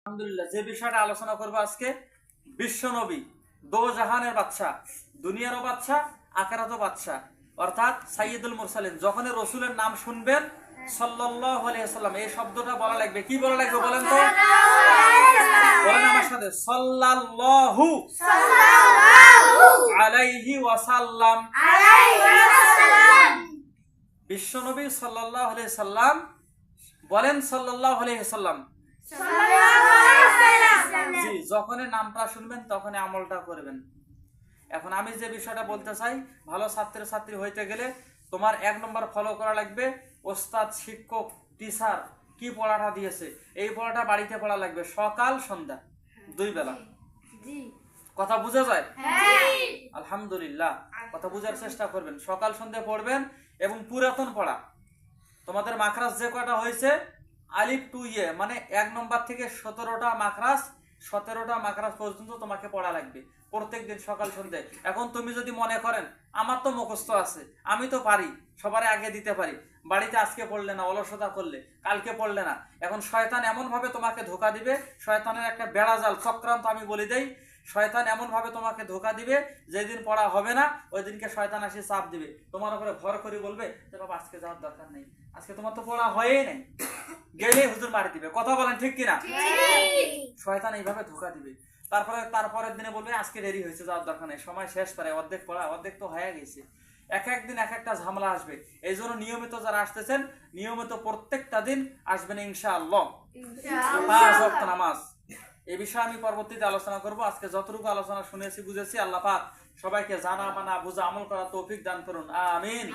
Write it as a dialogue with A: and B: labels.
A: আলহামদুলিল্লাহ, যে বিষয়টা আলোচনা করবো আজকে, বিশ্ব নবী, দো জাহানের বাদশা, দুনিয়ারও বাদশা, আখিরাতও বাদশা, অর্থাৎ সাইয়্যিদুল মুরসালিন। যখন রসুলের নাম শুনবেন সাল্লাল্লাহু আলাইহি ওয়াসাল্লাম, এই শব্দটা বলা লাগবে। কি বলা লাগবে বলেন তো? বলেন আমার সাথে, সাল্লাল্লাহু আলাইহি ওয়াসাল্লাম। বিশ্ব নবী সাল্লাল্লাহু আলাইহি সাল্লাম বলেন, সাল্লাল্লাহু আলাইহি সাল্লাম। জি, যখনই নামটা শুনবেন তখনই আমলটা করবেন। এখন আমি যে বিষয়টা বলতে চাই, ভালো ছাত্রছাত্রী হইতে গেলে তোমার 1 নম্বর ফলো করা লাগবে, ওস্তাদ, শিক্ষক, টিচার কি পড়াটা দিয়েছে এই পড়াটা বাড়িতে পড়া লাগবে, সকাল সন্ধ্যা 2 বেলা। কথা বুঝা যায়? আলহামদুলিল্লাহ, কথা বুঝার চেষ্টা করবেন। সকাল সন্ধ্যা পড়বেন এবং পুরাতন পড়া। তোমাদের মাখরাজ যে কয়টা হয়েছে, আলিফ টু ইয়ে, মানে 1 নম্বর থেকে 17টা মাখরাজ, 17টা মাখরাজ পর্যন্ত তোমাকে পড়া লাগবে প্রত্যেক দিন সকাল সন্ধ্যে। এখন তুমি যদি মনে করেন আমার তো মুখস্থ আছে, আমি তো পারি, সবার আগে দিতে পারি, বাড়িতে আজকে পড়লে না, অলসতা করলে, কালকে পড়লে না, এখন শয়তান এমন ভাবে তোমাকে ধোকা দিবে, শয়তানের একটা বেড়াজাল চক্রান্ত আমি বলে দেই। শয়তান এমন ভাবে তোমাকে ধোকা দিবে, যেদিন পড়া হবে না ওই দিনকে শয়তান আসে চাপ দিবে তোমার উপরে, ভর করে বলবে যে বাবা আজকে যাওয়ার দরকার নেই, আজকে তোমার তো পড়া হয়েই নেই, গেলে হুজুর মারি দিবে। কথা বলেন ঠিক কিনা? শয়তান এইভাবে ধোকা দিবে। তারপরের দিনে বলবে আজকে দেরি হয়েছে, যাওয়ার দরকার নেই, সময় শেষ, প্রায় অর্ধেক পড়া, অর্ধেক তো হয়ে গেছে। এক একদিন এক একটা ঝামেলা আসবে। এই জন্য নিয়মিত যারা আসতেছেন, নিয়মিত প্রত্যেকটা দিন আসবেন ইনশাআল্লাহ। 5 ওয়াক্ত নামাজ, এই বিষয়ে আমি পরবর্তীতে আলোচনা করব। আজকে যতটুকু আলোচনা শুনেছি বুঝেছি, আল্লাহ পাক সবাইকে জানা মানা বুঝা আমল করা তৌফিক দান করুন। আমিন।